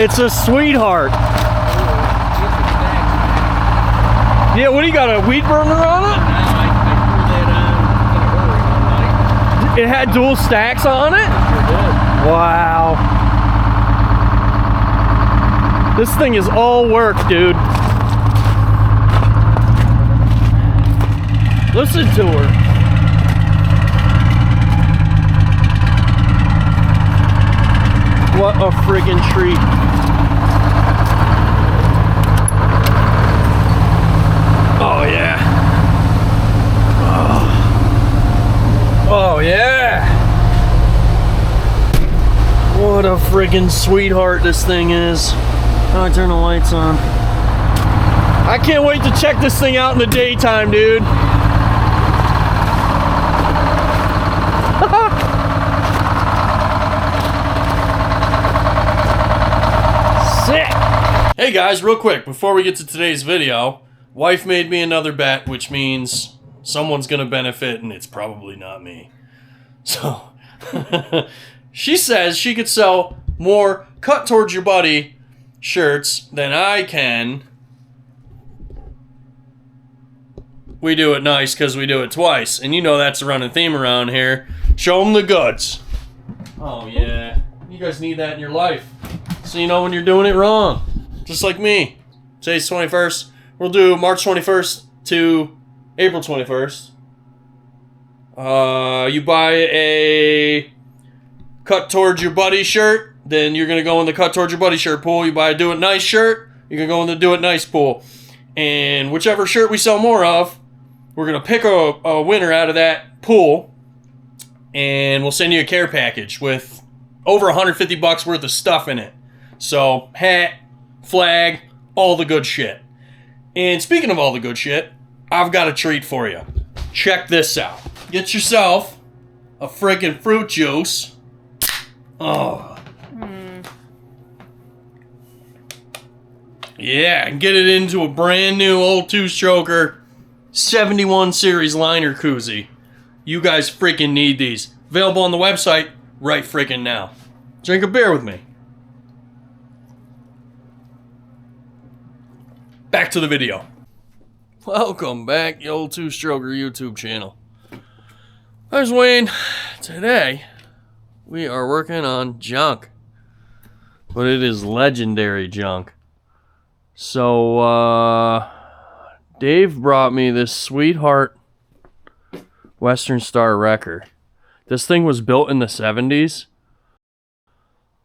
It's a sweetheart. Yeah, what do you got, a weed burner on it? I threw that on in a hurry one night. It had dual stacks on it? Sure did. Wow. This thing is all work, dude. Listen to her. What a friggin' treat. Oh yeah. Oh yeah. What a friggin' sweetheart this thing is. Now I turn the lights on. I can't wait to check this thing out in the daytime, dude. Sick. Hey guys, real quick, before we get to today's video, wife made me another bet, which means someone's gonna benefit, and it's probably not me. So, she says she could sell more cut towards your body shirts than I can. We do it nice because we do it twice, and you know that's the running theme around here. Show them the goods. Oh yeah, you guys need that in your life, so you know when you're doing it wrong. Just like me. Today's 21st. We'll do March 21st to April 21st. You buy a cut towards your buddy shirt, then you're gonna go in the cut towards your buddy shirt pool. You buy a do it nice shirt, you're gonna go in the do it nice pool. And whichever shirt we sell more of, we're gonna pick a winner out of that pool, and we'll send you a care package with over 150 bucks worth of stuff in it. So hat, flag, all the good shit. And speaking of all the good shit, I've got a treat for you. Check this out. Get yourself a freaking fruit juice. Oh. Yeah, and get it into a brand new old two-stroker 71 series liner koozie. You guys freaking need these. Available on the website right freaking now. Drink a beer with me. Back to the video. Welcome back, the old two-stroker YouTube channel. There's Wayne. Today, we are working on junk. But it is legendary junk. So, Dave brought me this Sweetheart Western Star wrecker. This thing was built in the 70s.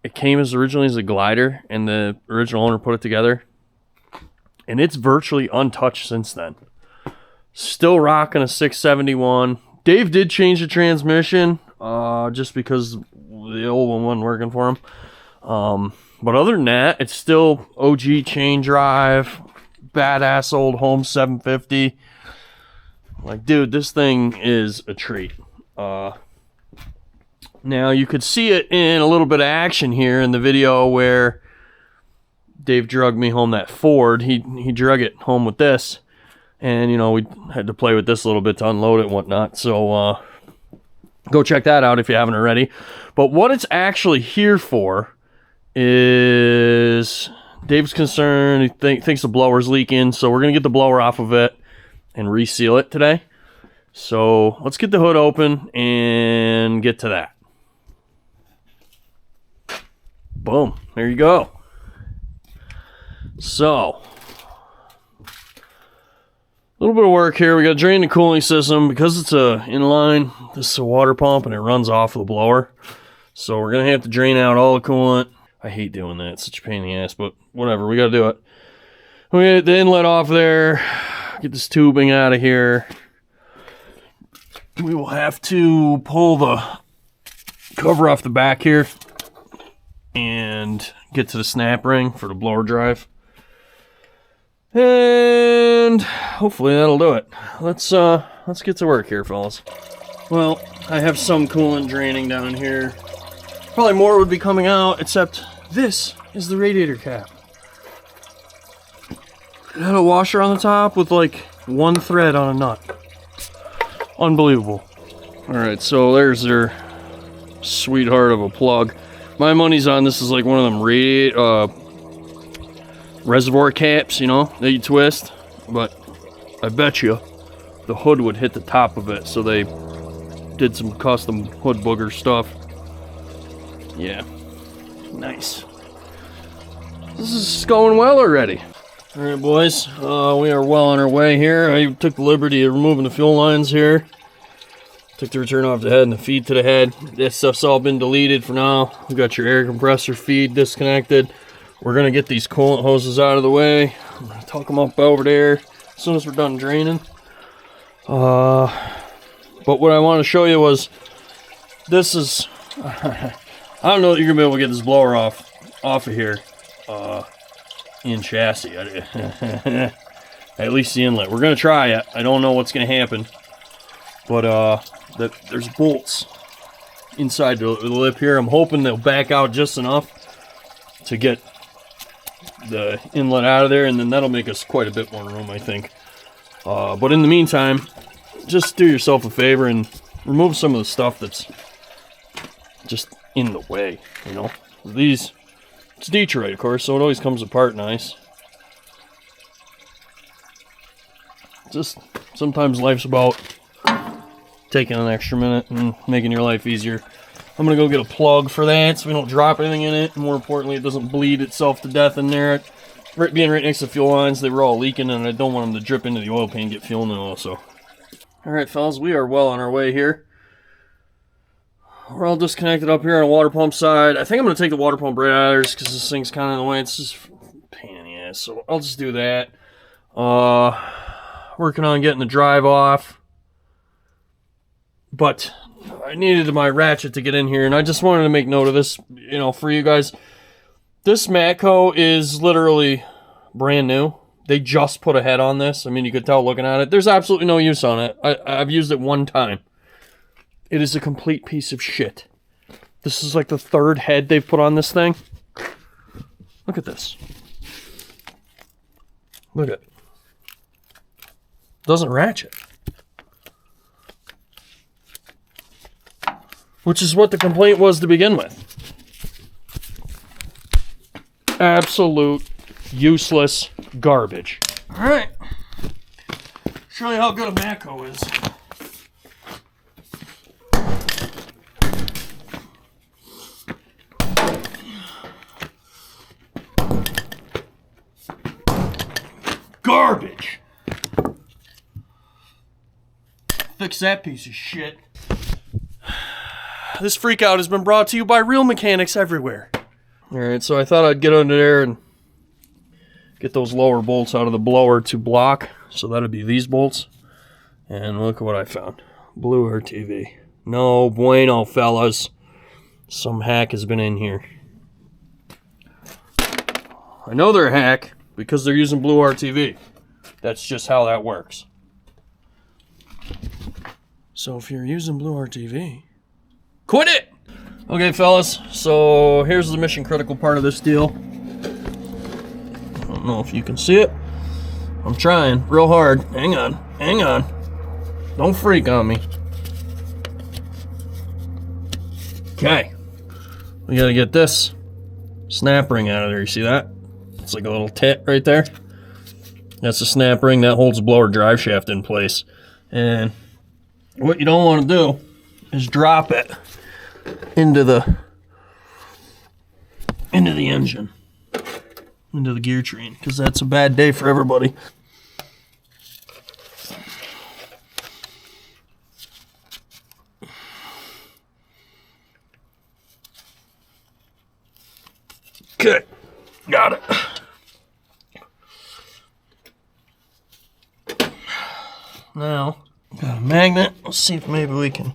It came originally as a glider, and the original owner put it together. And it's virtually untouched since then. Still rocking a 671. Dave did change the transmission, just because the old one wasn't working for him. But other than that, it's still OG chain drive, badass old home 750. Like, dude, this thing is a treat. Now, you could see it in a little bit of action here in the video where Dave drug me home that Ford. He drug it home with this. And, you know, we had to play with this a little bit to unload it and whatnot. So, go check that out if you haven't already. But what it's actually here for is Dave's concerned. He thinks the blower's leaking. So, we're going to get the blower off of it and reseal it today. So, let's get the hood open and get to that. Boom. There you go. So, a little bit of work here. We got to drain the cooling system because it's a inline. This is a water pump and it runs off of the blower. So we're going to have to drain out all the coolant. I hate doing that. It's such a pain in the ass, but whatever. We got to do it. We get the inlet off there. Get this tubing out of here. We will have to pull the cover off the back here and get to the snap ring for the blower drive. And hopefully that'll do it. Let's get to work here, fellas. Well, I have some coolant draining down here. Probably more would be coming out, except this is the radiator cap. It had a washer on the top with like one thread on a nut. Unbelievable. Alright, so there's their sweetheart of a plug. My money's on this is like one of them reservoir caps, you know, that you twist. But I bet you the hood would hit the top of it, so they did some custom hood booger stuff. Yeah, nice. This is going well already. All right, boys, we are well on our way here. I took the liberty of removing the fuel lines here. Took the return off the head and the feed to the head. This stuff's all been deleted for now. We got your air compressor feed disconnected. We're gonna get these coolant hoses out of the way. I'm gonna tuck them up over there as soon as we're done draining. But what I want to show you was, this is, I don't know that you're gonna be able to get this blower off of here in chassis. At least the inlet. We're gonna try it. I don't know what's gonna happen, but there's bolts inside the lip here. I'm hoping they'll back out just enough to get the inlet out of there, and then that'll make us quite a bit more room, I think. But in the meantime, just do yourself a favor and remove some of the stuff that's just in the way, you know. These, it's Detroit, of course, so it always comes apart nice. Just sometimes life's about taking an extra minute and making your life easier. I'm gonna go get a plug for that so we don't drop anything in it. More importantly, it doesn't bleed itself to death in there. Being right next to fuel lines, they were all leaking, and I don't want them to drip into the oil pan and get fuel in it also. Alright, fellas, we are well on our way here. We're all disconnected up here on the water pump side. I think I'm going to take the water pump right out of there because this thing's kind of in the way. It's just a pain in the ass, so I'll just do that. Working on getting the drive off. But I needed my ratchet to get in here, and I just wanted to make note of this, you know, for you guys. This Matco is literally brand new. They just put a head on this. I mean, you could tell looking at it. There's absolutely no use on it. I've used it one time. It is a complete piece of shit. This is like the third head they've put on this thing. Look at this. Look at it. Doesn't ratchet. Which is what the complaint was to begin with. Absolute useless garbage. Alright. Show you how good a Matco is. Garbage! Fix that piece of shit. This freakout has been brought to you by real mechanics everywhere. Alright, so I thought I'd get under there and get those lower bolts out of the blower to block. So that'd be these bolts. And look at what I found. Blue RTV. No bueno, fellas. Some hack has been in here. I know they're a hack because they're using blue RTV. That's just how that works. So if you're using blue RTV, quit it! Okay, fellas, so here's the mission critical part of this deal. I don't know if you can see it. I'm trying real hard. Hang on, hang on. Don't freak on me. Okay. We gotta get this snap ring out of there. You see that? It's like a little tit right there. That's a snap ring that holds the blower drive shaft in place. And what you don't want to do is drop it into the engine, into the gear train, because that's a bad day for everybody. Okay, got it. Now, got a magnet. Let's see if maybe we can.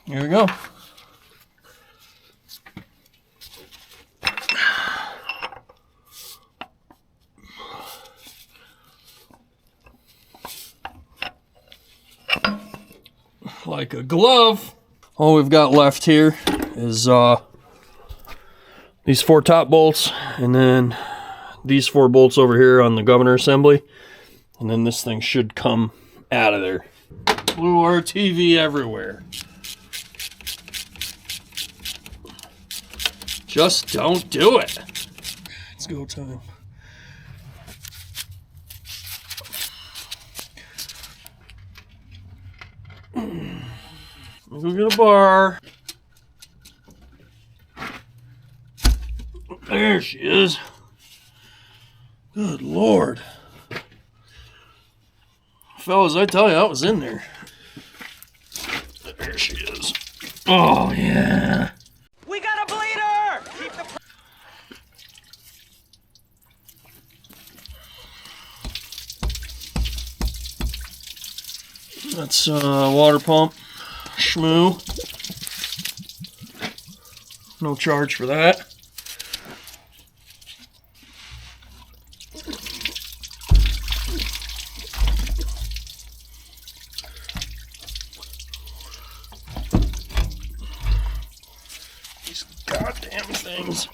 Here we go. Like a glove. All we've got left here is these 4 top bolts, and then these 4 bolts over here on the governor assembly, and then this thing should come out of there. Blue RTV everywhere. Just don't do it. It's go time. Go get a bar. There she is. Good Lord. Fellas, I tell you, I was in there. There she is. Oh, yeah. We got a bleeder! Keep the... That's water pump. Schmoo. No charge for that. These goddamn things.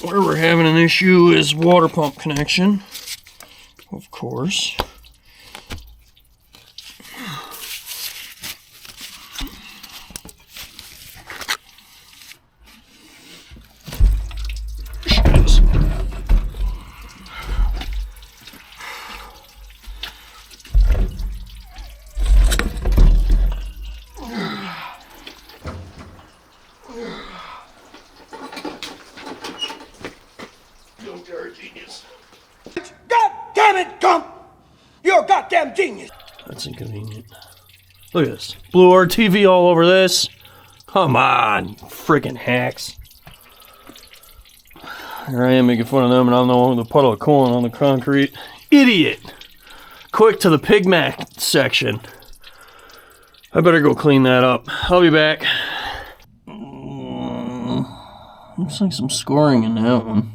Where we're having an issue is water pump connection, of course. You're a genius. God damn it, Gump! You're a goddamn genius! That's inconvenient. Look at this. Blue RTV all over this. Come on, you freaking hacks. Here I am making fun of them, and I'm the one with the puddle of corn on the concrete. Idiot! Quick to the pig mat section. I better go clean that up. I'll be back. Looks like some scoring in that one.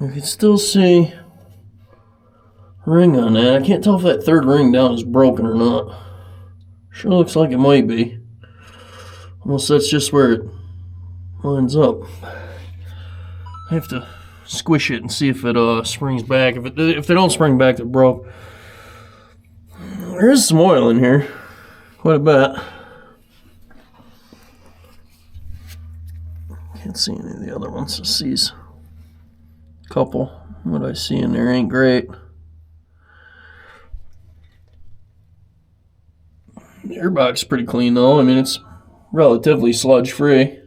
I can still see ring on that. I can't tell if that third ring down is broken or not. Sure looks like it might be. Unless that's just where it lines up. I have to squish it and see if it springs back. If they don't spring back, they're broke. There is some oil in here. Quite a bit. Can't see any of the other ones. Just these couple. What I see in there ain't great. The airbox is pretty clean though. I mean, it's relatively sludge free.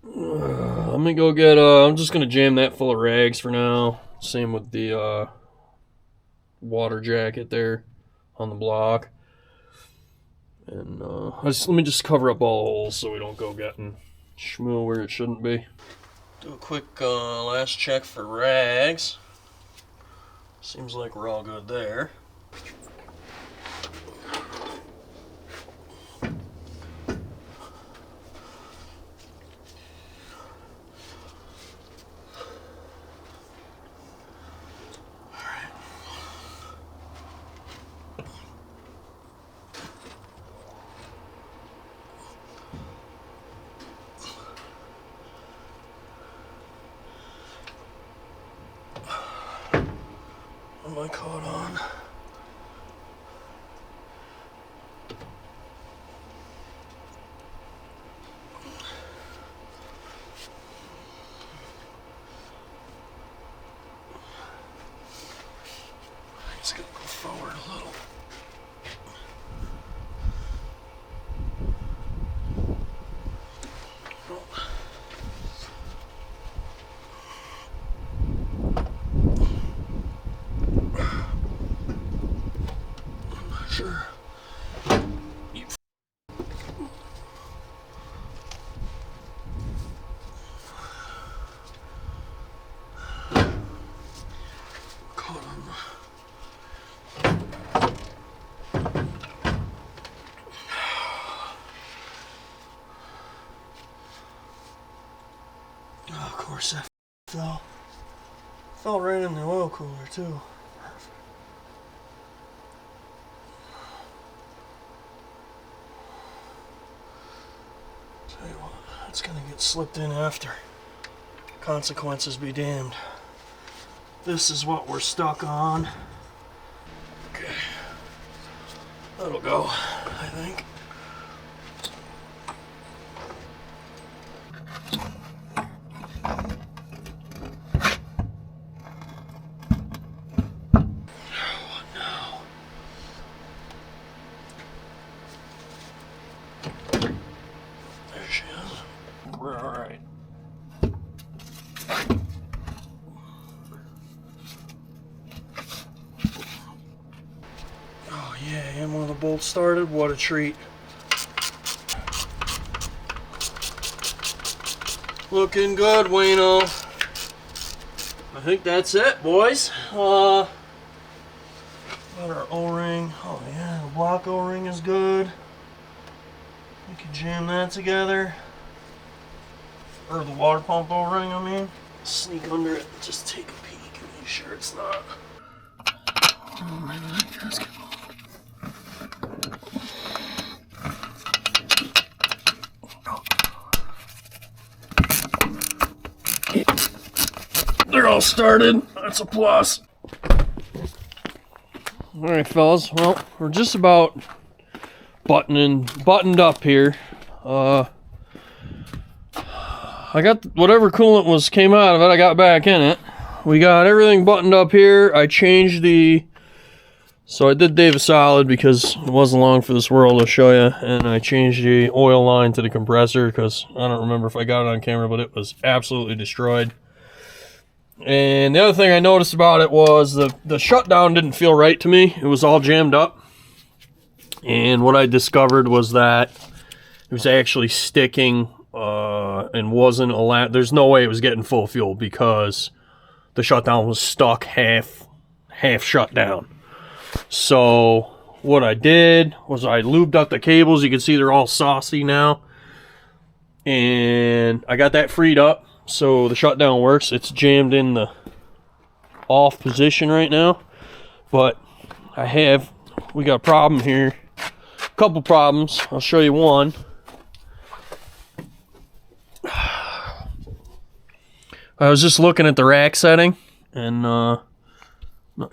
I'm gonna go get I'm just gonna jam that full of rags for now. Same with the water jacket there on the block. And let me just cover up all holes so we don't go getting schmoo where it shouldn't be. Do a quick last check for rags. Seems like we're all good there. What am I caught on? Just gonna go forward a little. Sure. Caught on the... course that fell. Fell right in the oil cooler too. Perfect. Tell you what, it's gonna get slipped in after. Consequences be damned. This is what we're stuck on. Okay. That'll go, I think. What now? There she is. We're alright. Oh yeah, and one of the bolts started. What a treat. Looking good, Wayno. I think that's it, boys. Got our O-ring. Oh yeah, the block O-ring is good. We can jam that together. Or the water pump O-ring, I mean. Sneak under it, just take a peek and make sure it's not. Oh, maybe that gasket. They're all started. That's a plus. Alright, fellas. Well, we're just about buttoned up here. I got whatever coolant came out of it, I got back in it. We got everything buttoned up here. I changed so I did Dave a solid because it wasn't long for this world to show you, and I changed the oil line to the compressor because I don't remember if I got it on camera, but it was absolutely destroyed. And the other thing I noticed about it was the shutdown didn't feel right to me. It was all jammed up. And what I discovered was that it was actually sticking and wasn't allowed. There's no way it was getting full fuel because the shutdown was stuck half shut down. So what I did was I lubed up the cables. You can see they're all saucy now. And I got that freed up. So the shutdown works. It's jammed in the off position right now. But we got a problem here. A couple problems. I'll show you one. I was just looking at the rack setting, and not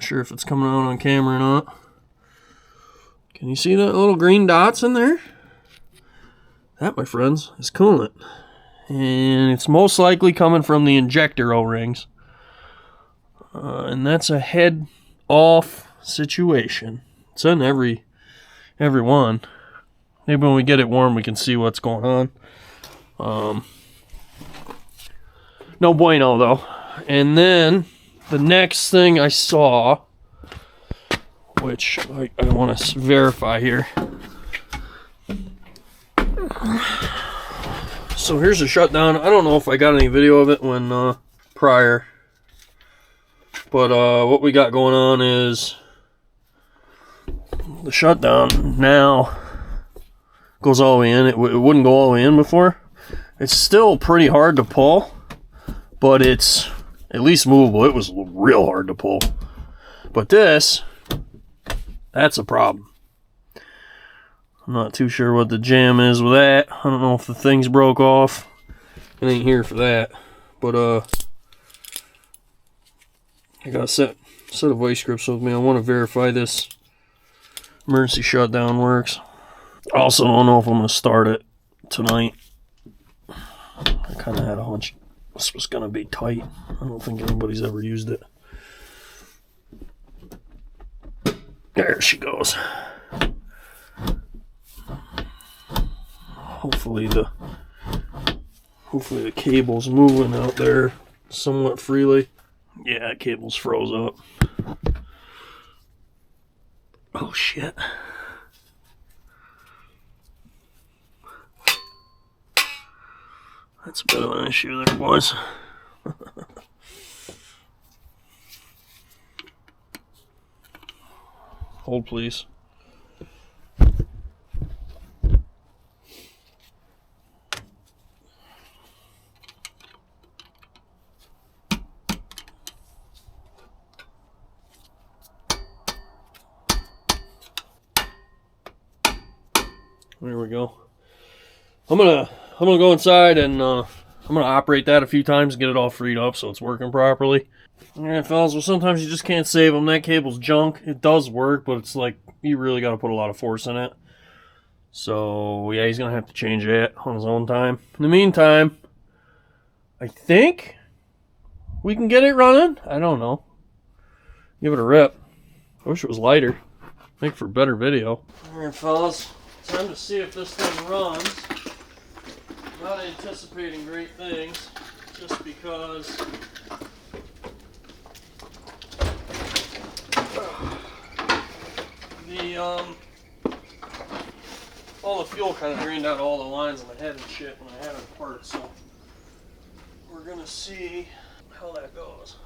sure if it's coming out on camera or not. Can you see that little green dots in there? That, my friends, is coolant. And it's most likely coming from the injector O-rings. And that's a head-off situation. It's in every one. Maybe when we get it warm, we can see what's going on. No bueno, though. And then the next thing I saw, which I want to verify here. So here's the shutdown. I don't know if I got any video of it when prior, but what we got going on is the shutdown now goes all the way in. It wouldn't go all the way in before. It's still pretty hard to pull, but it's at least movable. It was real hard to pull, but that's a problem. I'm not too sure what the jam is with that. I don't know if the thing's broke off. It ain't here for that. But I got a set of vice grips with me. I want to verify this emergency shutdown works. I also don't know if I'm going to start it tonight. I kind of had a hunch this was going to be tight. I don't think anybody's ever used it. There she goes. Hopefully the cable's moving out there somewhat freely. Yeah, cable's froze up. Oh shit. That's a bit of an issue there, boys. Hold please. There we go. I'm gonna go inside and I'm gonna operate that a few times, get it all freed up so it's working properly. Alright, fellas, well, sometimes you just can't save them. That cable's junk. It does work, but it's like you really got to put a lot of force in it. So yeah, he's gonna have to change it on his own time. In the meantime, I think we can get it running. I don't know. Give it a rip. I wish it was lighter. Make for better video. Alright, fellas, time to see if this thing runs. Not anticipating great things, just because all the fuel kind of drained out all the lines in my head and shit when I had it apart. So we're gonna see how that goes.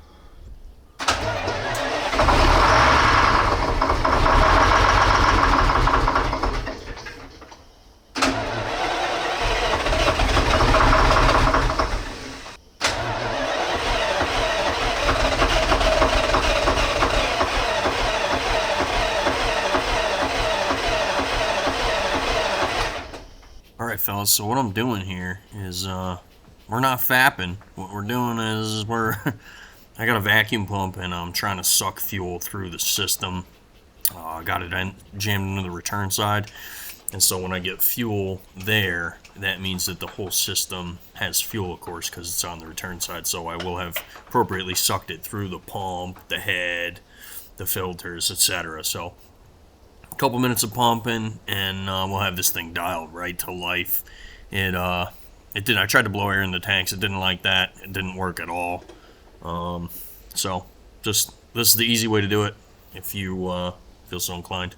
Alright, fellas, so what I'm doing here is we're not fapping. What we're doing is I got a vacuum pump and I'm trying to suck fuel through the system. I got it jammed into the return side, and so when I get fuel there, that means that the whole system has fuel, of course, because it's on the return side. So I will have appropriately sucked it through the pump, the head, the filters, etc. So a couple minutes of pumping and we'll have this thing dialed right to life. It did. I tried to blow air in the tanks. It didn't like that. It didn't work at all. So just this is the easy way to do it if you feel so inclined.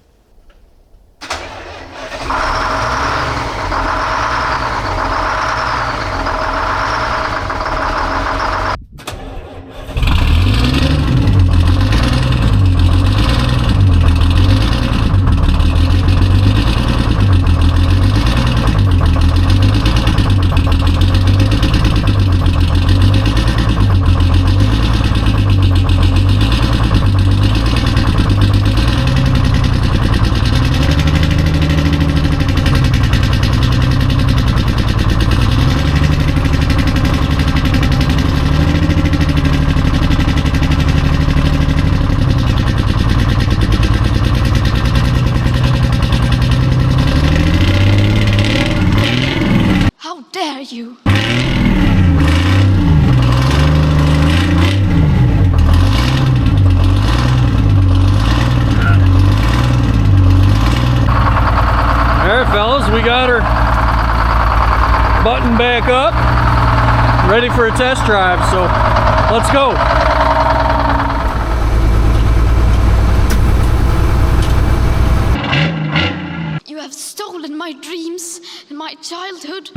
How dare you? Alright, fellas, we got her button back up, ready for a test drive, so let's go. You have stolen my dreams and my childhood.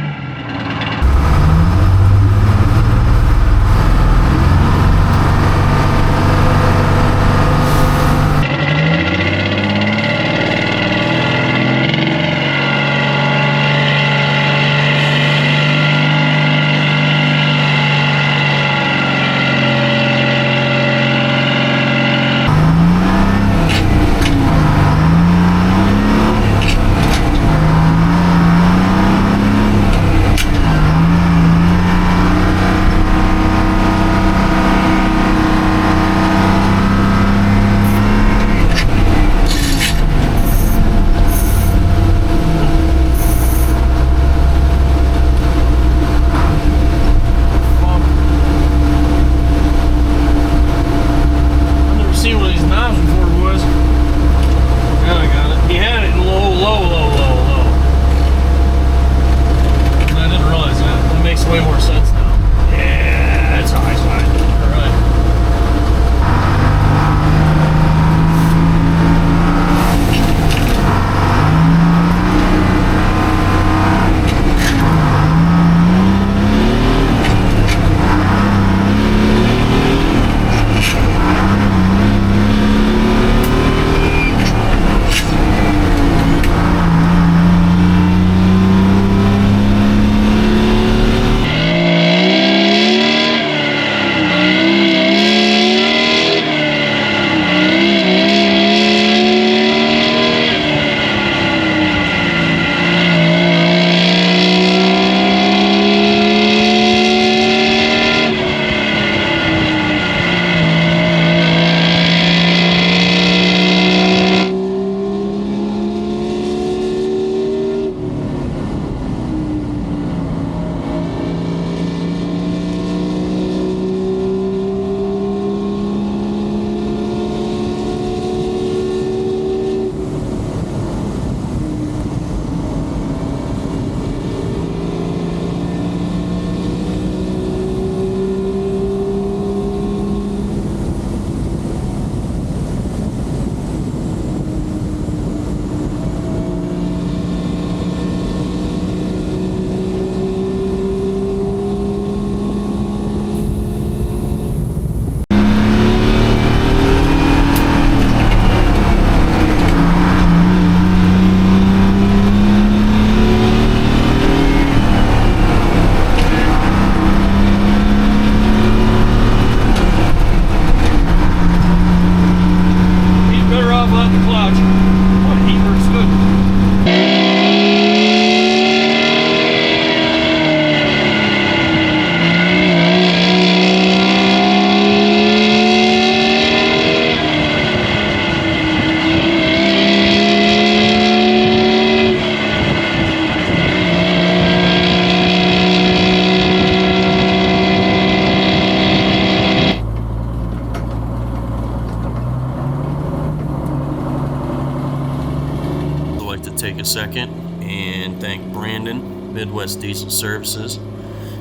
take a second and thank Brandon, Midwest Diesel Services.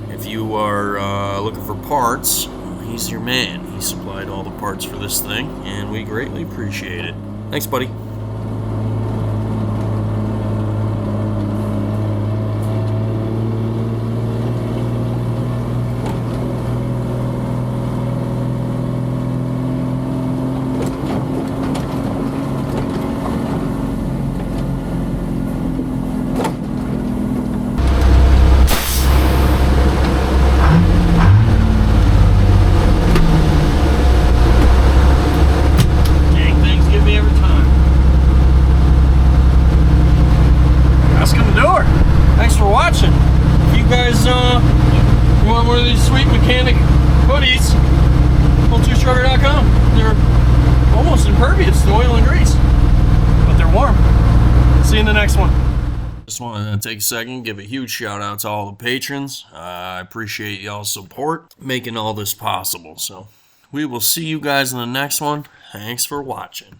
If you are looking for parts, he's your man. He supplied all the parts for this thing, and we greatly appreciate it. Thanks, buddy. Thanks for watching. If you guys want one of these sweet mechanic hoodies, full2strutter.com. They're almost impervious to oil and grease, but they're warm. See you in the next one. Just want to take a second, give a huge shout out to all the patrons. I appreciate y'all's support making all this possible. So we will see you guys in the next one. Thanks for watching.